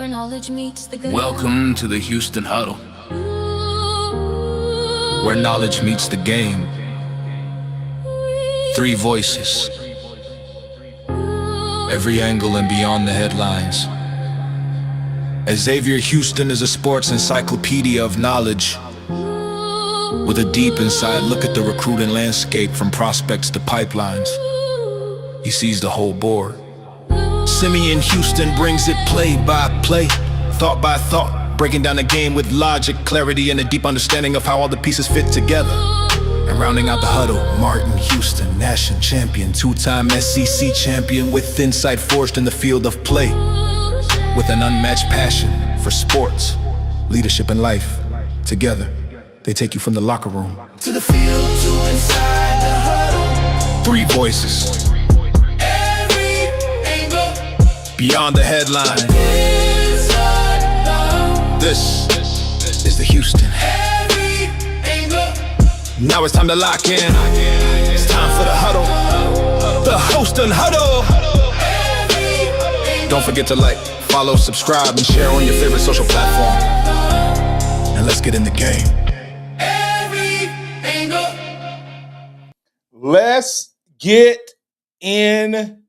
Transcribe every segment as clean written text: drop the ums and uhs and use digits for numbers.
knowledge meets the game. Welcome to the Houston Huddle, where knowledge meets the game. Three voices, every angle and beyond the headlines. Xavier Houston is a sports encyclopedia of knowledge, with a deep inside look at the recruiting landscape from prospects to pipelines. He sees the whole board. Simeon Houston brings it play by play, thought by thought, breaking down the game with logic, clarity, and a deep understanding of how all the pieces fit together. And rounding out the huddle, Martin Houston, national champion, two-time SEC champion, with insight forged in the field of play, with an unmatched passion for sports, leadership, and life. Together, they take you from the locker room to the field, to inside the huddle. Three voices, beyond the headline. This is the Houston. Now it's time to lock in. It's time for the huddle. The Houston Huddle. Don't forget to like, follow, subscribe, and share on your favorite social platform. And let's get in the game. Let's get in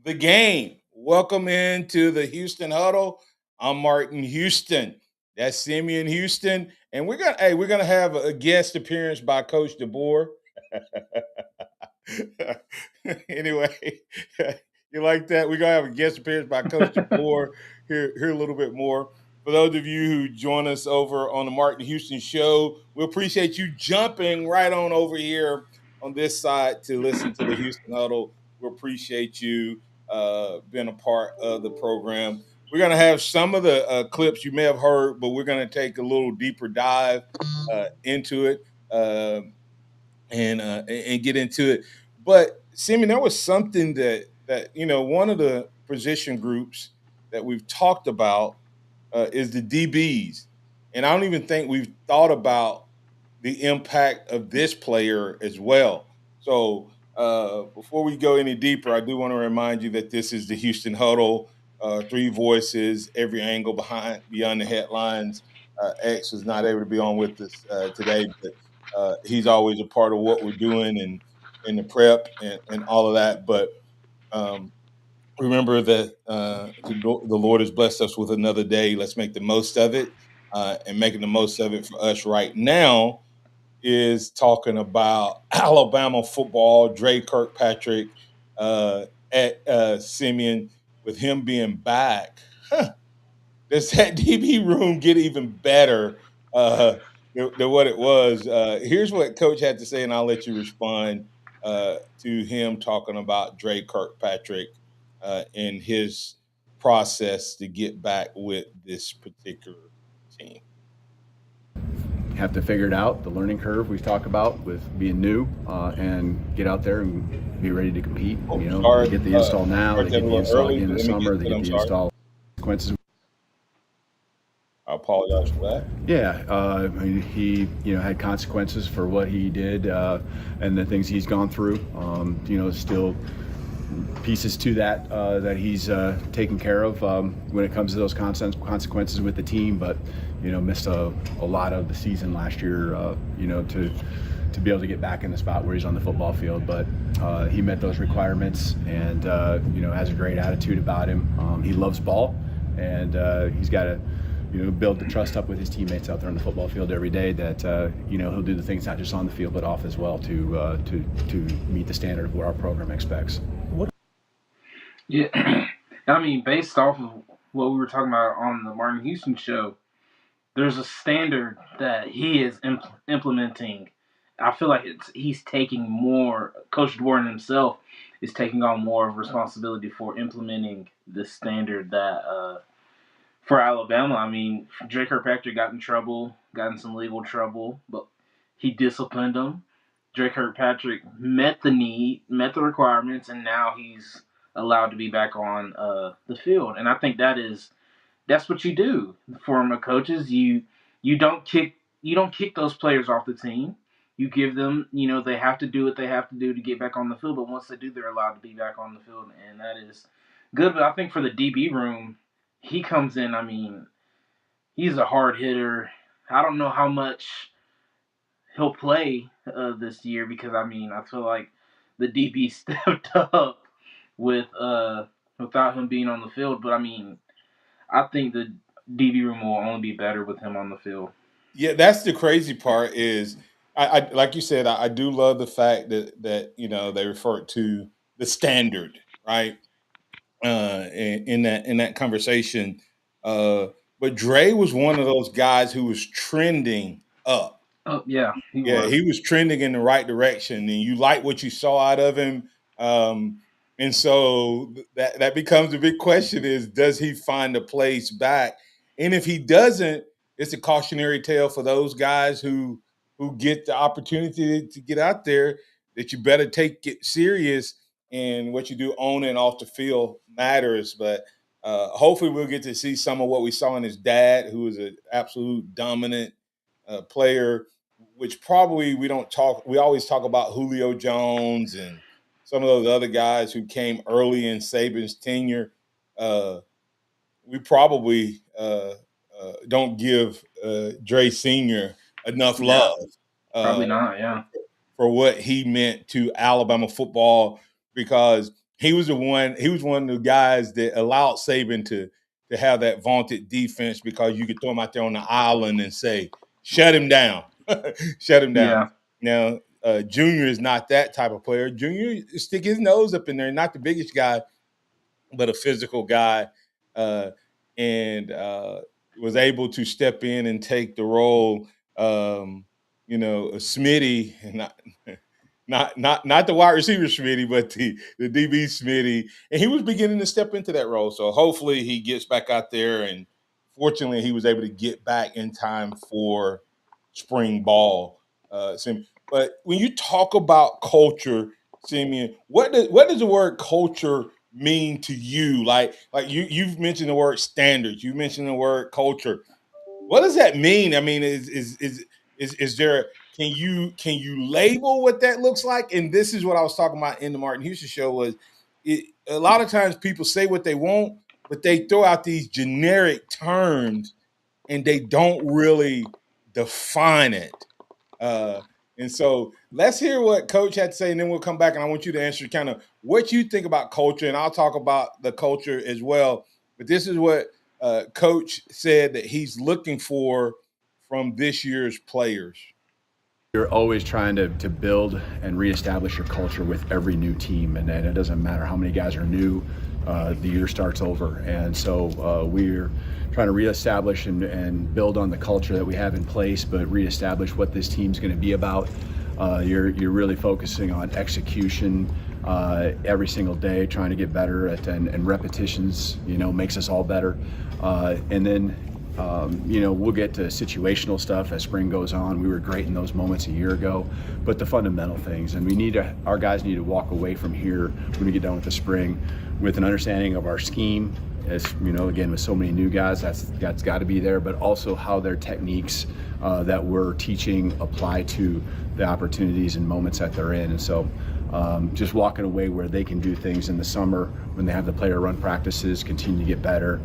the game. Welcome into the Houston Huddle. I'm Martin Houston. That's Simeon Houston, and we're gonna have a guest appearance by Coach DeBoer. Anyway, you like that? We're gonna have a guest appearance by Coach DeBoer here a little bit more. For those of you who join us over on the Martin Houston Show, we appreciate you jumping right on over here on this side to listen to the Houston Huddle. We appreciate you being a part of the program. We're going to have some of the clips you may have heard, but we're going to take a little deeper dive into it and get into it. But Simeon, there was something that one of the position groups that we've talked about is the DBs, and I don't even think we've thought about the impact of this player as well. So before we go any deeper, I do want to remind you that this is the Houston Huddle. Three voices, every angle beyond the headlines. X is not able to be on with us today, but he's always a part of what we're doing and in the prep and all of that. But remember that the Lord has blessed us with another day. Let's make the most of it, and making the most of it for us right now is talking about Alabama football. Dre Kirkpatrick at Simeon. With him being back, does that DB room get even better than what it was? Here's what Coach had to say, and I'll let you respond to him talking about Dre Kirkpatrick and his process to get back with this particular team. Have to figure it out, the learning curve we talk about with being new, and get out there and be ready to compete. They get the install now, they get the install in the summer, they get the install consequences. I apologize for that. Yeah, he had consequences for what he did and the things he's gone through. Still pieces to that that he's taken care of when it comes to those consequences with the team, but missed a lot of the season last year, to be able to get back in the spot where he's on the football field. But he met those requirements and, has a great attitude about him. He loves ball, and he's got to, build the trust up with his teammates out there on the football field every day that, he'll do the things not just on the field but off as well to meet the standard of what our program expects. Yeah, I mean, based off of what we were talking about on the Martin Houston Show, there's a standard that he is implementing. I feel like he's taking more. Coach Dwyer himself is taking on more of responsibility for implementing this standard that for Alabama. I mean, Dre Kirkpatrick got in some legal trouble, but he disciplined him. Dre Kirkpatrick met the requirements, and now he's allowed to be back on the field. And I think that's what you do. Former coaches, you don't kick those players off the team. You give them, they have to do what they have to do to get back on the field. But once they do, they're allowed to be back on the field, and that is good. But I think for the DB room, he comes in. I mean, he's a hard hitter. I don't know how much he'll play this year because I mean I feel like the DB stepped up with without him being on the field. But I mean I think the DB room will only be better with him on the field. Yeah, that's the crazy part is I like you said, I do love the fact that they refer to the standard, right? In that conversation. Uh, but Dre was one of those guys who was trending up. Oh yeah, he Yeah, was. he was trending in the right direction, and you like what you saw out of him. Um, and so that becomes a big question: is does he find a place back? And if he doesn't, it's a cautionary tale for those guys who get the opportunity to get out there that you better take it serious. And what you do on and off the field matters. But hopefully, we'll get to see some of what we saw in his dad, who was an absolute dominant player, which probably we don't talk. We always talk about Julio Jones and some of those other guys who came early in Saban's tenure. Uh, we probably don't give Dre Senior enough Yeah, love uh, probably not. Yeah, for what he meant to Alabama football because he was one of the guys that allowed Saban to have that vaunted defense because you could throw him out there on the island and say, shut him down. Shut him down. yeah, Now, Junior is not that type of player. Junior stick his nose up in there, not the biggest guy, but a physical guy, uh, and was able to step in and take the role. Smitty, not not the wide receiver Smitty, but the DB Smitty, and he was beginning to step into that role. So hopefully he gets back out there, and fortunately he was able to get back in time for spring ball. But when you talk about culture, Simeon, what does the word culture mean to you? Like you've mentioned the word standards, you mentioned the word culture. What does that mean? I mean, is there can you label what that looks like? And this is what I was talking about in the Martin Houston show was a lot of times people say what they want, but they throw out these generic terms and they don't really define it. Uh, and so let's hear what Coach had to say, and then we'll come back and I want you to answer kind of what you think about culture, and I'll talk about the culture as well. But this is what Coach said that he's looking for from this year's players. You're always trying to build and reestablish your culture with every new team, and it doesn't matter how many guys are new. The year starts over, and so we're trying to reestablish and build on the culture that we have in place, but reestablish what this team's going to be about. You're really focusing on execution every single day, trying to get better at and repetitions. Makes us all better, and then. We'll get to situational stuff as spring goes on. We were great in those moments a year ago, but the fundamental things, and our guys need to walk away from here when we get done with the spring with an understanding of our scheme. As again, with so many new guys, that's got to be there, but also how their techniques that we're teaching apply to the opportunities and moments that they're in. And so just walking away where they can do things in the summer when they have the player run practices, continue to get better.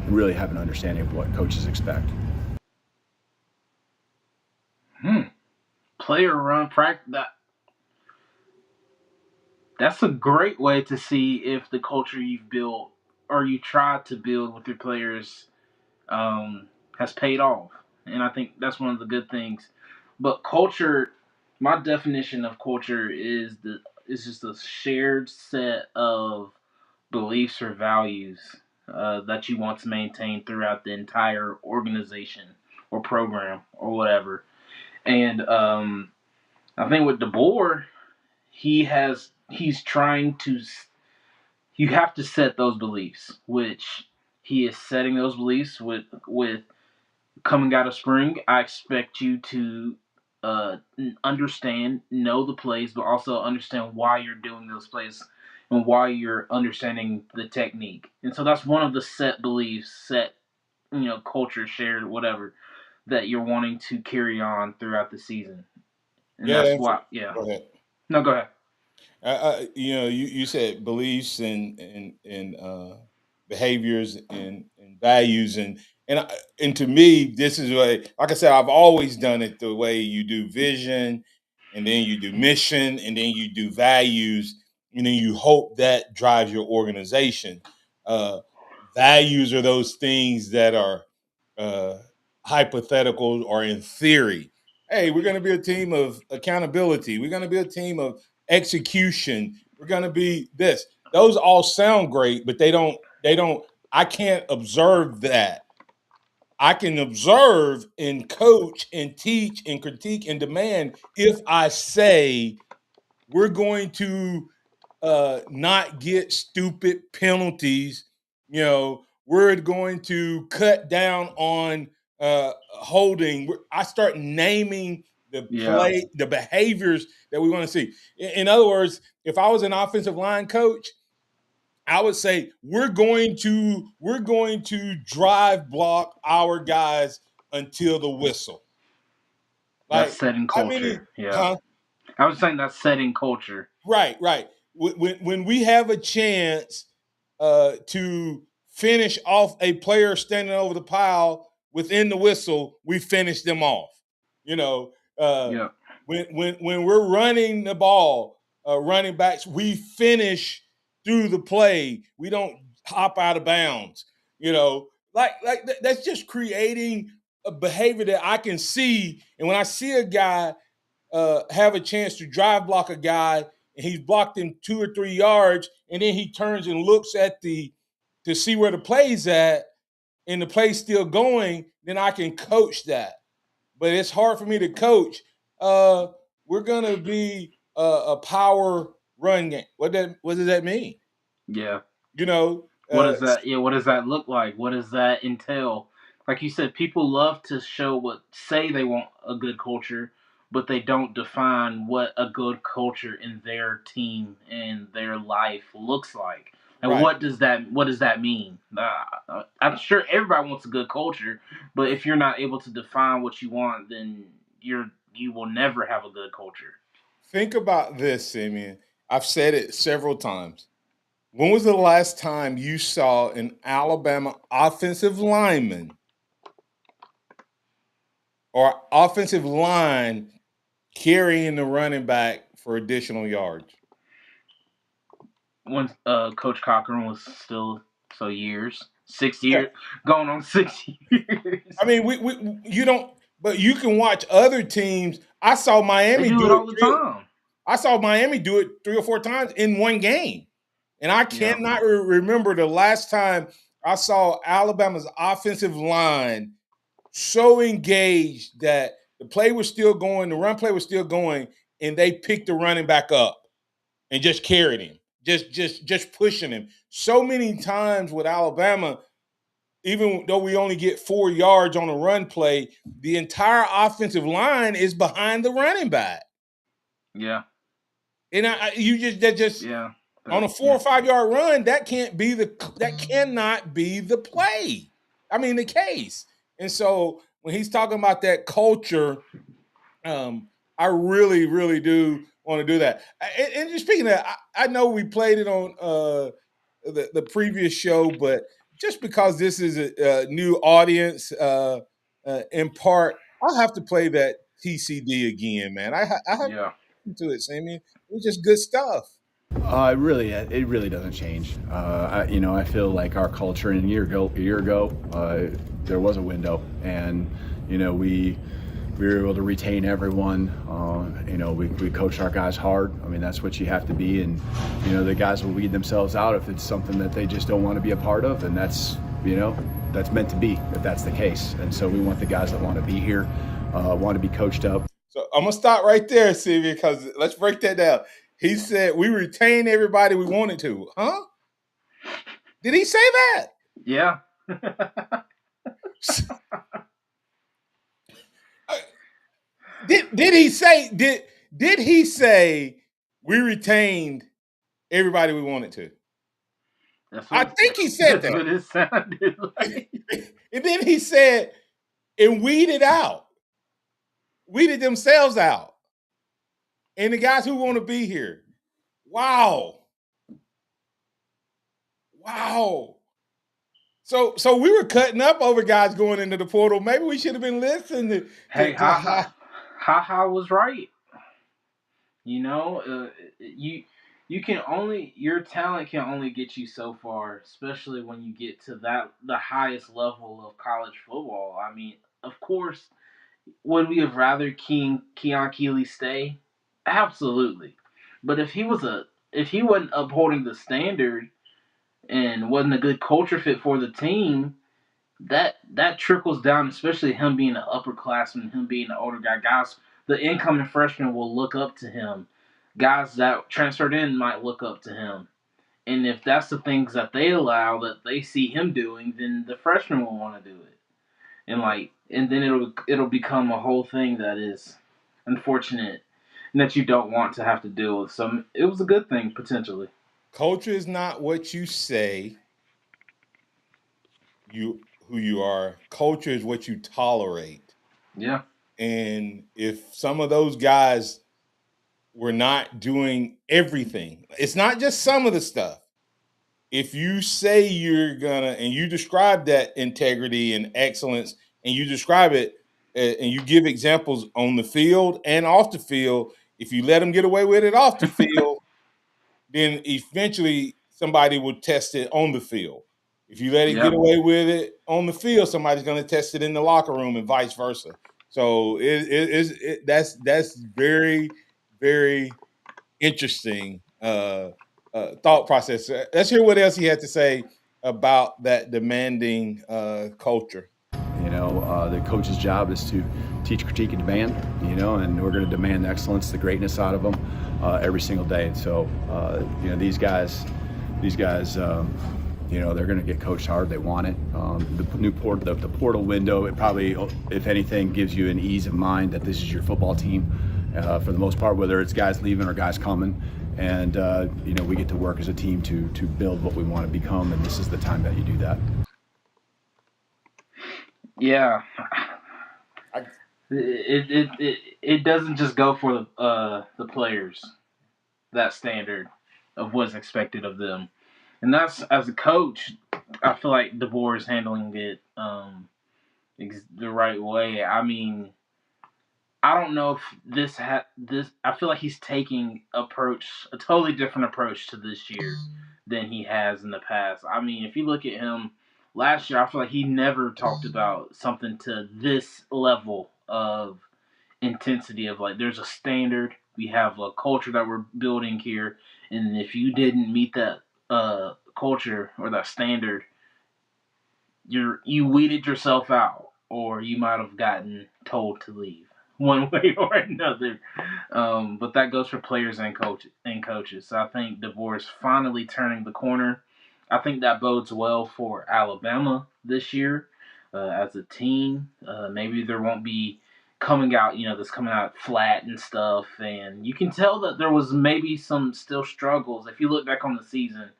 Really have an understanding of what coaches expect. player run practice. That's a great way to see if the culture you've built or you tried to build with your players um, has paid off. And I think that's one of the good things. But culture, my definition of culture is just a shared set of beliefs or values that you want to maintain throughout the entire organization or program or whatever. And I think with DeBoer, he's trying to. You have to set those beliefs, which he is setting those beliefs with coming out of spring. I expect you to understand, know the plays, but also understand why you're doing those plays and why you're understanding the technique. And so that's one of the set beliefs, set culture, shared, whatever that you're wanting to carry on throughout the season. And Yeah, that's why, yeah. go ahead. No, go ahead. You said beliefs and behaviors and values and to me, this is what, like I said, I've always done it the way you do vision, and then you do mission, and then you do values, and then you hope that drives your organization. Uh, Values are those things that are uh, hypothetical or in theory. Hey, we're going to be a team of accountability. We're going to be a team of execution. We're going to be this. Those all sound great, but they don't. They don't. I can't observe that. I can observe and coach and teach and critique and demand if I say we're going to not get stupid penalties. We're going to cut down on holding. I start naming the Yeah. the behaviors that we want to see. In other words, if I was an offensive line coach, I would say we're going to drive block our guys until the whistle. That's Like setting how many? culture. Yeah. Huh? I was saying that's setting culture. Right, right. When we have a chance to finish off a player standing over the pile within the whistle, we finish them off. You know, uh, Yeah. when we're running the ball, running backs, we finish through the play. We don't hop out of bounds. That's just creating a behavior that I can see. And when I see a guy have a chance to drive block a guy and he's blocked him 2 or 3 yards, and then he turns and looks at to see where the play's at, and the play's still going, then I can coach that. But it's hard for me to coach. We're gonna be a power run game. What does that mean? Yeah. You know, What does that? Yeah. What does that look like? What does that entail? Like you said, people love to show what say they want a good culture, but they don't define what a good culture in their team and their life looks like. And right. what does that mean? I'm sure everybody wants a good culture, but if you're not able to define what you want, then you will never have a good culture. Think about this, Simeon. I've said it several times. When was the last time you saw an Alabama offensive lineman or offensive line carrying the running back for additional yards? When Coach Cochran was still years, six Yeah. years, going on 6 years. I mean, we you don't, but you can watch other teams. They do it all the time. I saw Miami do it 3 or 4 times in one game, and I Yeah, cannot remember the last time I saw Alabama's offensive line so engaged that the play was still going, the run play was still going, and they picked the running back up and just carried him, just pushing him. So many times with Alabama, even though we only get 4 yards on a run play, the entire offensive line is behind the running back. yeah, And you just yeah, on a four yeah, or 5 yard run, that cannot be the play. I mean the case. And so when he's talking about that culture, I really, really do want to do that. And just speaking of that, I know we played it on the previous show, but just because this is a new audience, in part, I'll have to play that TCD again, man. I have to yeah, listen to it, Sammy. It was just good stuff. It really doesn't change. I feel like our culture a year ago, there was a window, and we were able to retain everyone. We coached our guys hard. I mean, that's what you have to be, and the guys will weed themselves out if it's something that they just don't want to be a part of, and that's meant to be if that's the case. And so we want the guys that want to be here, want to be coached up. So I'm gonna stop right there, Silvia, because let's break that down. He said we retain everybody we wanted to. Huh? Did he say that? yeah. Did he say did he say we retained everybody we wanted to? I think he said That's that. what it sounded like. And then he said and weeded themselves out. And the guys who want to be here. Wow. Wow. So we were cutting up over guys going into the portal. Maybe we should have been listening Hey, to how ha was right. You know, you can only your talent can only get you so far, especially when you get to the highest level of college football. I mean, of course, would we have rather Keon Keeley stay? Absolutely. But if he wasn't upholding the standard and wasn't a good culture fit for the team, that trickles down, especially him being an upperclassman, him being an older guy. Guys, the incoming freshmen will look up to him. Guys that transferred in might look up to him. And if that's the things that they allow that they see him doing, then the freshmen will want to do it. And then it'll become a whole thing that is unfortunate and that you don't want to have to deal with. So it was a good thing potentially. culture is not what you say you who you are. Culture is what you tolerate. Yeah. And if some of those guys were not doing everything, it's not just some of the stuff. If you say you're gonna and you describe that integrity and excellence and you describe it and you give examples on the field and off the field, if you let them get away with it off the field, then eventually somebody will test it on the field. If you let it get Yeah. away with it on the field, somebody's going to test it in the locker room and vice versa. So that's very very interesting thought process. Let's hear what else he had to say about that demanding culture. The coach's job is to teach, critique, and demand. And we're going to demand excellence, the greatness out of them every single day. And so, these guys, they're going to get coached hard. They want it. The portal window, it probably, if anything, gives you an ease of mind that this is your football team for the most part, whether it's guys leaving or guys coming. And we get to work as a team to build what we want to become, and this is the time that you do that. Yeah. I, It doesn't just go for the players, that standard of what's expected of them. And that's, as a coach, I feel like DeBoer is handling it the right way. I mean, I don't know if this. I feel like he's taking a totally different approach to this year than he has in the past. I mean, if you look at him last year, I feel like he never talked about something to this level of intensity of like there's a standard, we have a culture that we're building here, and if you didn't meet that culture or that standard, you weeded yourself out, or you might have gotten told to leave one way or another. But that goes for players and coaches. So I think DeBoer is finally turning the corner. I think that bodes well for Alabama this year as a team. Maybe there won't be this coming out flat and stuff. And you can tell that there was maybe some still struggles. If you look back on the season,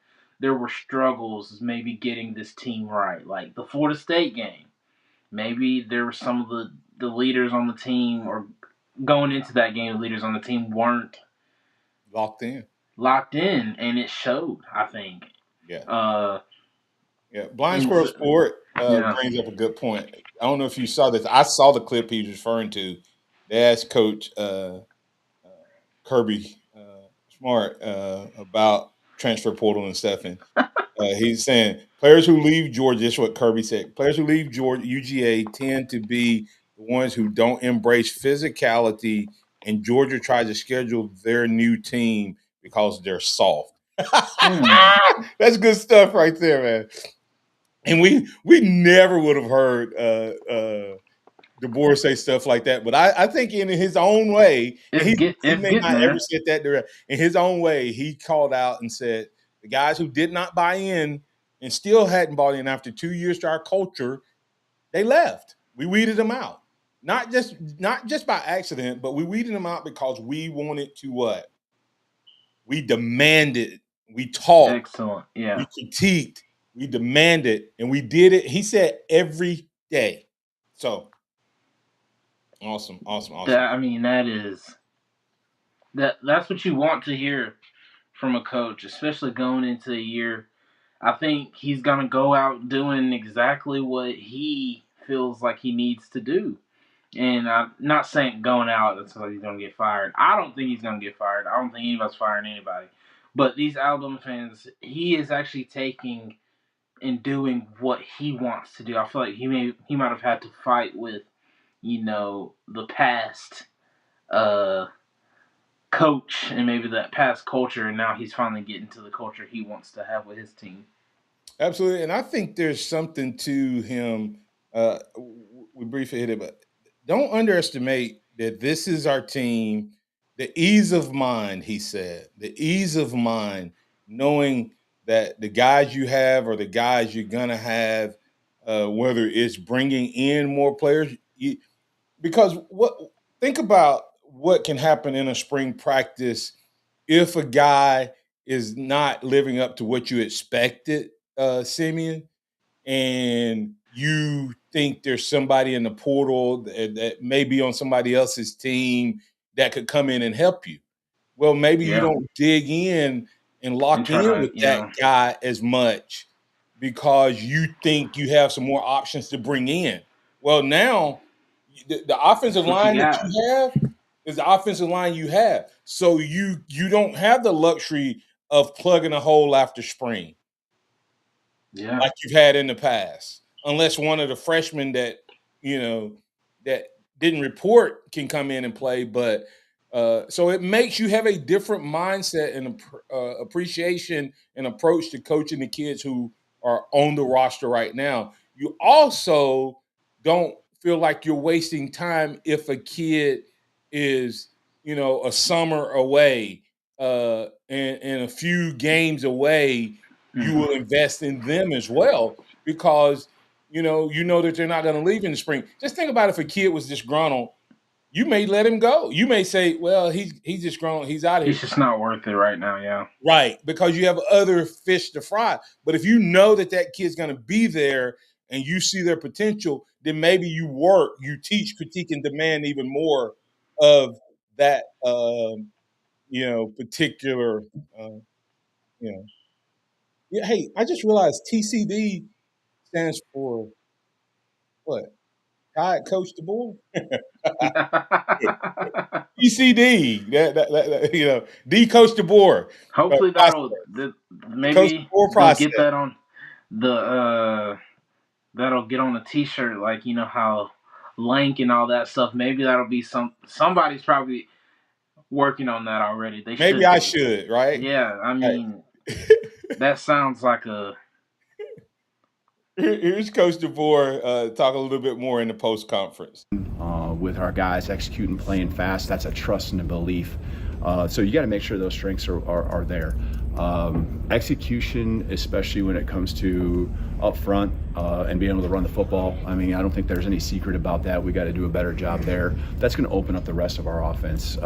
there were struggles maybe getting this team right. Like the Florida State game. Maybe there were some of the leaders on the team, or going into that game, the leaders on the team weren't locked in. locked in, and it showed, I think. Yeah. Uh, Yeah, Blind and Squirrel so, Sport yeah. brings up a good point. I don't know if you saw this. I saw the clip he was referring to. They asked Coach Kirby Smart about transfer portal and stuff, and he's saying players who leave Georgia. This is what Kirby said. Players who leave Georgia UGA tend to be the ones who don't embrace physicality, and Georgia tries to schedule their new team because they're soft. Hmm. That's good stuff right there, man. And we never would have heard DeBoer say stuff like that. But I think in his own way, and he It's may getting not ever there. said that direct. In his own way, he called out and said the guys who did not buy in and still hadn't bought in after 2 years to our culture, they left. We weeded them out. Not just by accident, but we weeded them out because we wanted to what? We demanded, we talked, Excellent. we Yeah. critiqued, we demanded, and we did it. He said every day. So awesome, awesome, awesome. I mean, that's what you want to hear from a coach, especially going into a year. I think he's gonna go out doing exactly what he feels like he needs to do. And I'm not saying going out that's like he's gonna get fired. I don't think he's gonna get fired. I don't think anybody's firing anybody. But these Alabama fans, he is actually taking and doing what he wants to do. I feel like he might have had to fight with, the past uh coach and maybe that past culture, and now he's finally getting to the culture he wants to have with his team. Absolutely, and I think there's something to him. We briefly hit it, but don't underestimate that this is our team. The ease of mind, he said, the ease of mind, knowing that the guys you have are the guys you're gonna have, whether it's bringing in more players. Because what think about what can happen in a spring practice if a guy is not living up to what you expected, Simeon, and you think there's somebody in the portal that may be on somebody else's team that could come in and help you. Well, maybe you Yeah, don't dig in and and lock try in to with that guy as much because you think you have some more options to bring in. Well, now the offensive that's what you line that got. you have is the offensive line you have. So you don't have the luxury of plugging a hole after spring Yeah, like you've had in the past, unless one of the freshmen you know that didn't report can come in and play. But so it makes you have a different mindset and appreciation and approach to coaching the kids who are on the roster right now. You also don't feel like you're wasting time if a kid is a summer away and a few games away. You hmm will invest in them as well because you know that they're not going to leave in the spring. Just think about if a kid was disgruntled, you may let him go. You may say, "Well, he's disgruntled, he's out of here." he's just not worth it right now. Yeah, Right, because you have other fish to fry. But if you know that that kid's going to be there and you see their potential, then maybe you teach, critique, and demand even more of that, particular, uh, you know. Yeah, hey, I just realized TCD stands for what? Tired Coach DeBoer? TCD. D Coach DeBoer. hopefully Process. The Coach maybe DeBoer they'll process. get that on the that'll get on a T-shirt, like how Lank and all that stuff. Maybe that'll be somebody's probably working on that already. They Maybe should I be. should, right? Yeah, I Right. mean that sounds like a Here's Coach DeBoer talk a little bit more in the post conference. With our guys executing, playing fast, that's a trust and a belief. So you got to make sure those strengths are there. Execution, especially when it comes to up front and being able to run the football. I mean, I don't think there's any secret about that. We got to do a better job there. That's going to open up the rest of our offense.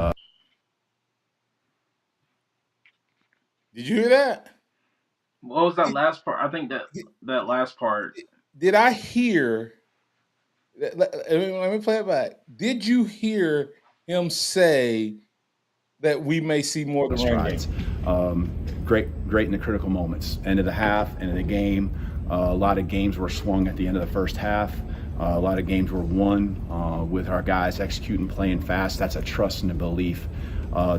Did you hear that? what was that Did, last part? I think that last part. did I hear? Let me play it back. Did you hear him say that we may see more of the run game? Strides. Great in the critical moments. End of the half, end of the game. A lot of games were swung at the end of the first half. A lot of games were won with our guys executing, playing fast. That's a trust and a belief.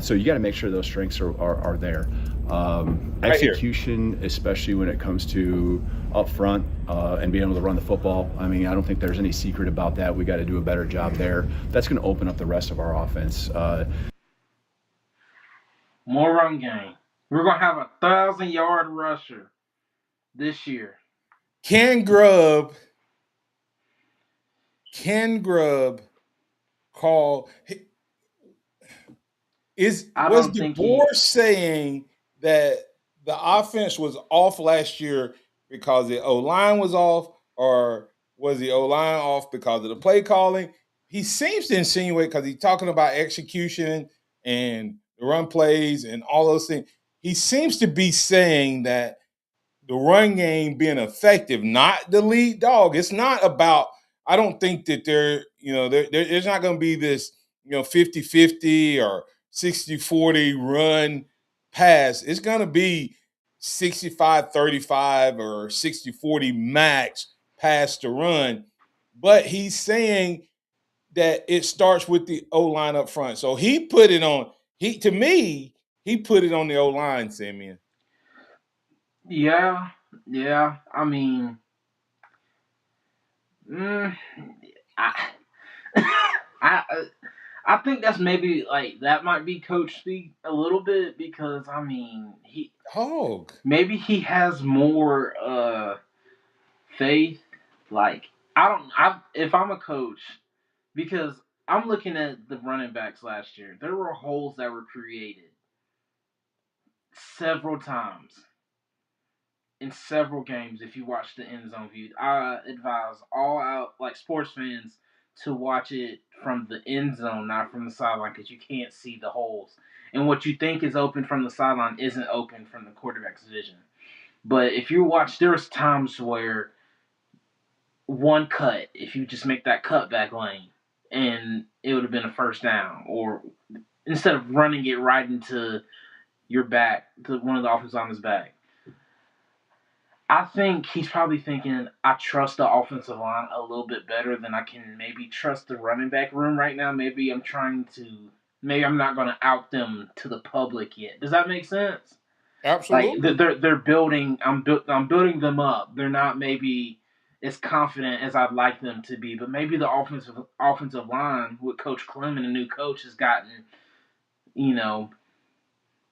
So you got to make sure those strengths are there. Right here. Execution, especially when it comes to up front and being able to run the football. I mean, I don't think there's any secret about that. We got to do a better job there. That's going to open up the rest of our offense. More run game. We're gonna have 1,000-yard rusher this year. Ken Grubb call I was don't think he. DeBoer saying that the offense was off last year because the O line was off, or was the O line off because of the play calling? He seems to insinuate because he's talking about execution and the run plays and all those things. He seems to be saying that the run game being effective, not the lead dog. It's not about, I don't think that there's not going to be this, 50-50 or 60-40 run pass. It's going to be 65-35 or 60-40 max pass to run. But he's saying that it starts with the O-line up front. So he put it on, to me, he put it on the O-line, Simeon. Yeah, yeah. I mean, I, I, I think that's maybe like that might be coach speak a little bit because I mean Hog. maybe he has more faith. Like I don't, if I'm a coach because I'm looking at the running backs last year. There were holes that were created several times in several games. If you watch the end zone view, I advise all out like sports fans to watch it from the end zone, not from the sideline, because you can't see the holes. And what you think is open from the sideline isn't open from the quarterback's vision. But if you watch, there's times where one cut, if you just make that cutback lane, and it would have been a first down, or instead of running it right into your back, to one of the offensive line's back. I think he's probably thinking, I trust the offensive line a little bit better than I can maybe trust the running back room right now. Maybe I'm not going to out them to the public yet. Does that make sense? Like Absolutely. they're building. I'm building them up. They're not maybe as confident as I'd like them to be, but maybe the offensive line with Coach Clem and a new coach has gotten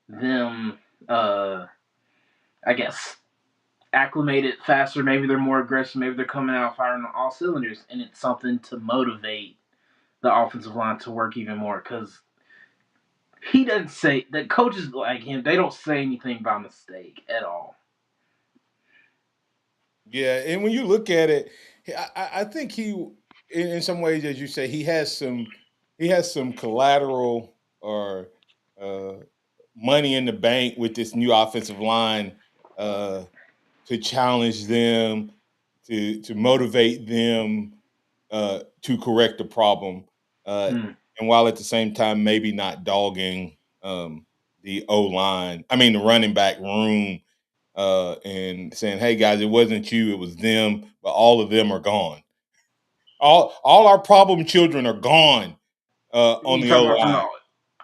them. I guess acclimated faster. Maybe they're more aggressive. Maybe they're coming out firing on all cylinders, and it's something to motivate the offensive line to work even more because he doesn't say that coaches like him. They don't say anything by mistake at all. Yeah, and when you look at it, I think in some ways, as you say, he has some collateral or uh, money in the bank with this new offensive line to challenge them, to motivate them to correct the problem, and while at the same time maybe not dogging the O line, I mean the running back room, and saying, "Hey guys, it wasn't you, it was them, but all of them are gone. All our problem children are gone on You the talking O about from line."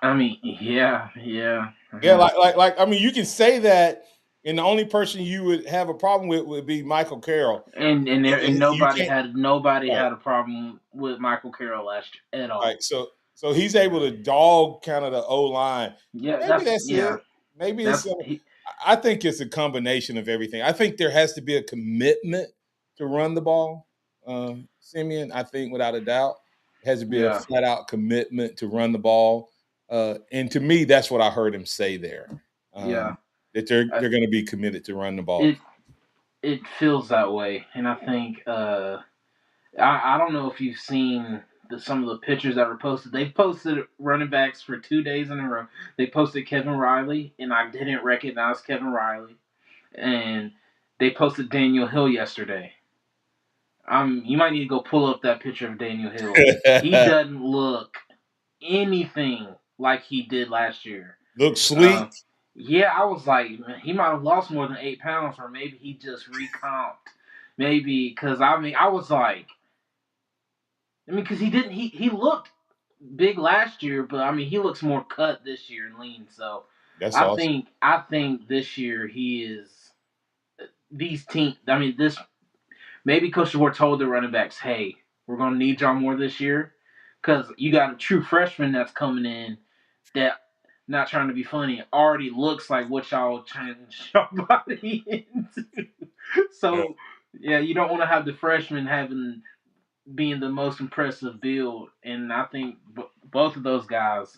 the? I mean, yeah. Yeah, like I mean, you can say that, and the only person you would have a problem with would be Michael Carroll. And You nobody can't, right, had a problem with Michael Carroll last year at all. right. So he's able to dog kind of the O line. Yeah, Maybe that's it. Maybe it's. that's he, I think it's a combination of everything. I think there has to be a commitment to run the ball, Simeon. I think without a doubt, it has to be a yeah, flat out commitment to run the ball. And to me, that's what I heard him say there. yeah. That they're I, going to be committed to run the ball. it it feels that way, and I think I don't know if you've seen some of the pictures that were posted. They've posted running backs for 2 days in a row. They posted Kevin Riley, and I didn't recognize Kevin Riley. And they posted Daniel Hill yesterday. You might need to go pull up that picture of Daniel Hill. He doesn't look anything like he did last year. Look sleek. Yeah, I was like, man, he might have lost more than 8 pounds, or maybe he just recomped. Maybe because I was like, because he didn't. He looked big last year, but I mean, he looks more cut this year and lean. So That's awesome. I think this year he is these team. I mean, this maybe Coach DeBoer told the running backs, "Hey, we're going to need y'all more this year because you got a true freshman that's coming in that." Not trying to be funny, already looks like what y'all trying to show body into. So, yeah, you don't want to have the freshman being the most impressive build, and I think both of those guys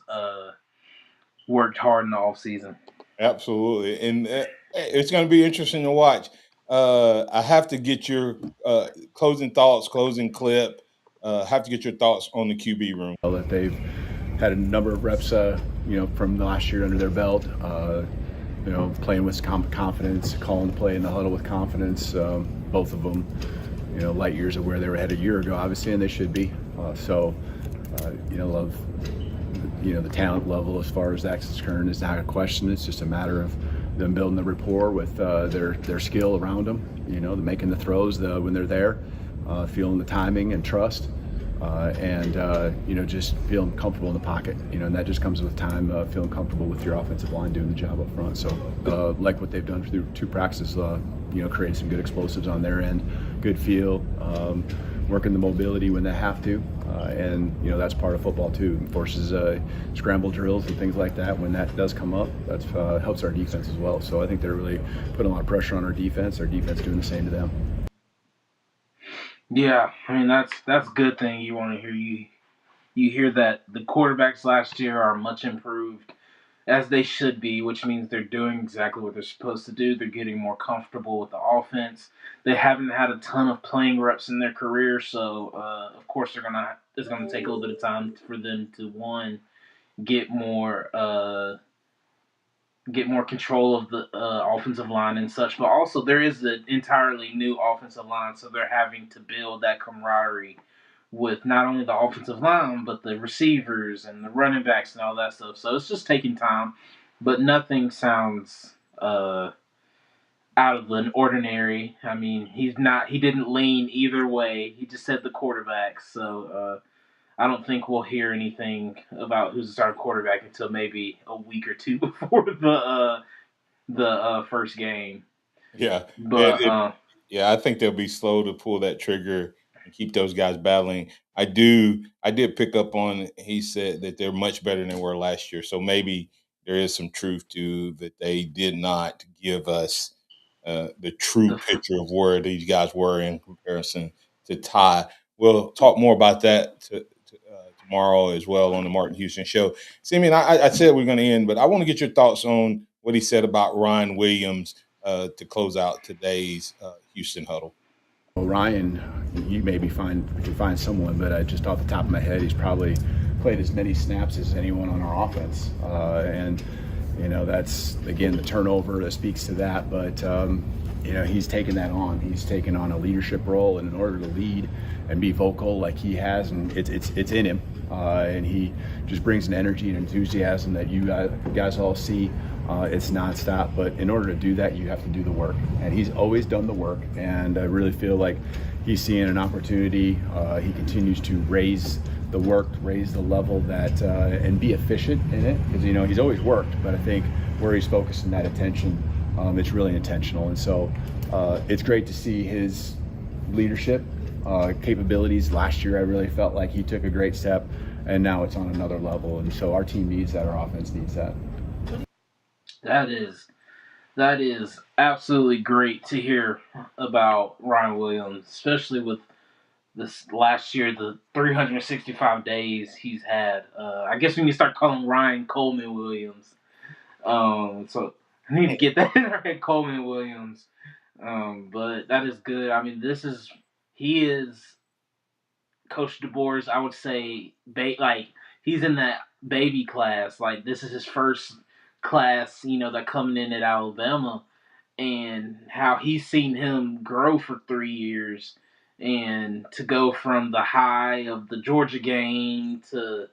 worked hard in the off season. Absolutely, and it's going to be interesting to watch. I have to get your closing thoughts, closing clip. Have to get your thoughts on the QB room. That they've had a number of reps, from the last year under their belt. Playing with confidence, calling the play in the huddle with confidence. Both of them, light years of where they were at a year ago, obviously, and they should be. Love, the talent level as far as that's concerned is not a question. It's just a matter of them building the rapport with their skill around them. Making the throws when they're there, feeling the timing and trust. And just feeling comfortable in the pocket, and that just comes with time, feeling comfortable with your offensive line doing the job up front. So, like what they've done through 2 practices, creating some good explosives on their end, good feel, working the mobility when they have to, and that's part of football too. It forces scramble drills and things like that. When that does come up, that helps our defense as well. So I think they're really putting a lot of pressure on our defense. Our defense doing the same to them. Yeah, I mean that's a good thing. You want to hear you hear that the quarterbacks last year are much improved as they should be, which means they're doing exactly what they're supposed to do. They're getting more comfortable with the offense. They haven't had a ton of playing reps in their career, so of course it's gonna take a little bit of time for them to one get more get more control of the offensive line and such. But also there is an entirely new offensive line, so they're having to build that camaraderie with not only the offensive line but the receivers and the running backs and all that stuff. So it's just taking time, but nothing sounds out of the ordinary. I mean, he didn't lean either way. He just said the quarterback. So I don't think we'll hear anything about who's the starting quarterback until maybe a week or two before the first game. Yeah, But yeah. I think they'll be slow to pull that trigger and keep those guys battling. I did pick up on. He said that they're much better than they were last year. So maybe there is some truth to that. They did not give us the true the picture of where these guys were in comparison to Ty. We'll talk more about that tomorrow as well on the Martin Houston Show. See, I mean, I said we're going to end, but I want to get your thoughts on what he said about Ryan Williams to close out today's Houston Huddle. Well, Ryan, you maybe can find someone, but just off the top of my head, he's probably played as many snaps as anyone on our offense, and that's again the turnover that speaks to that. But he's taken that on. He's taken on a leadership role, and in order to lead and be vocal like he has, and it's in him, and he just brings an energy and enthusiasm that you guys all see. It's nonstop, but in order to do that, you have to do the work, and he's always done the work. And I really feel like he's seeing an opportunity. He continues to raise the work, raise the level that, and be efficient in it, because he's always worked. But I think where he's focusing that attention, it's really intentional, and so it's great to see his leadership capabilities. Last year, I really felt like he took a great step, and now it's on another level. And so our team needs that. Our offense needs that. That is absolutely great to hear about Ryan Williams, especially with this last year, the 365 days he's had. I guess we need to start calling Ryan Coleman Williams. So I need to get that in right, Coleman Williams. But that is good. I mean, he is Coach DeBoer's. I would say, like he's in that baby class. Like this is his first class, that coming in at Alabama, and how he's seen him grow for 3 years, and to go from the high of the Georgia game to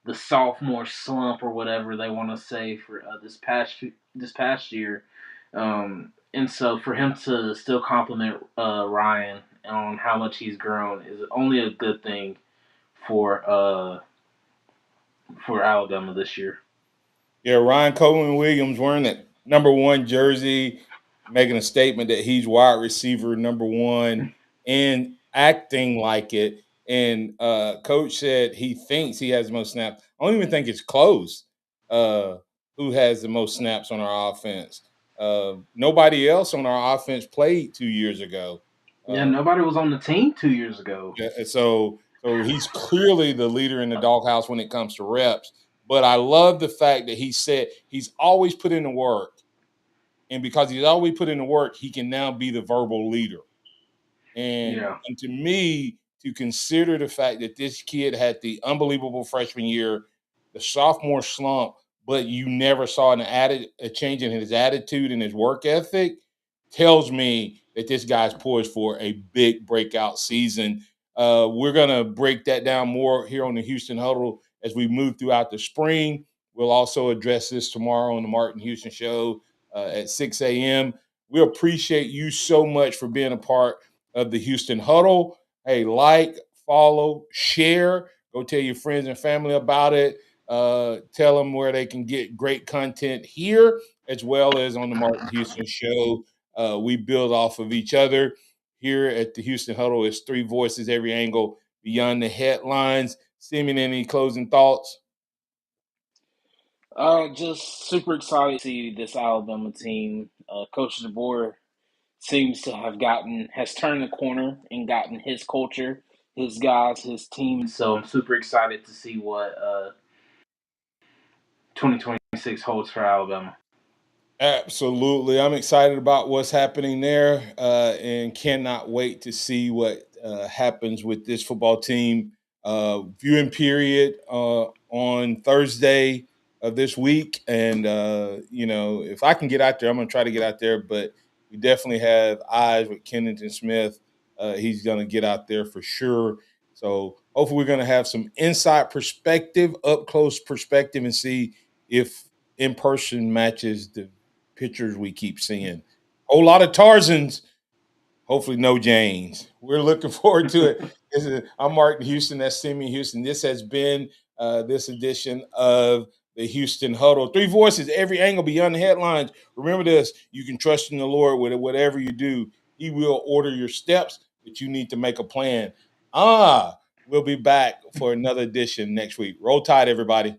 the sophomore slump or whatever they want to say for this past year. And so for him to still compliment Ryan on how much he's grown is only a good thing for Alabama this year. Yeah, Ryan Coleman Williams wearing that number 1 jersey, making a statement that he's wide receiver number 1 and acting like it. And coach said he thinks he has the most snaps. I don't even think it's close. Who has the most snaps on our offense? Nobody else on our offense played 2 years ago. Yeah, nobody was on the team 2 years ago. Yeah, and so he's clearly the leader in the doghouse when it comes to reps. But I love the fact that he said he's always put in the work. And because he's always put in the work, he can now be the verbal leader. And to me, to consider the fact that this kid had the unbelievable freshman year, the sophomore slump, but you never saw a change in his attitude and his work ethic, tells me that this guy's poised for a big breakout season. We're going to break that down more here on the Houston Huddle as we move throughout the spring. We'll also address this tomorrow on the Martin Houston Show. at 6 a.m. We appreciate you so much for being a part of the Houston Huddle. Hey, like, follow, share. Go tell your friends and family about it. Tell them where they can get great content here as well as on the Martin Houston Show. We build off of each other. Here at the Houston Huddle, it's three voices, every angle beyond the headlines. Simeon, any closing thoughts? Just super excited to see this Alabama team. Coach DeBoer seems to has turned the corner and gotten his culture, his guys, his team. So I'm super excited to see what 2026 holds for Alabama. Absolutely. I'm excited about what's happening there and cannot wait to see what happens with this football team. Viewing period on Thursday of this week. And, if I can get out there, I'm going to try to get out there. But we definitely have eyes with Kennington Smith. He's going to get out there for sure. So hopefully we're going to have some inside perspective, up close perspective, and see if in person matches the pictures we keep seeing. Whole lot of Tarzans, hopefully no Janes. We're looking forward to it. I'm Martin Houston. That's Simeon Houston. This has been this edition of the Houston Huddle. Three voices, every angle beyond the headlines. Remember this, you can trust in the Lord with whatever you do. He will order your steps, but you need to make a plan. We'll be back for another edition next week. Roll Tide, everybody.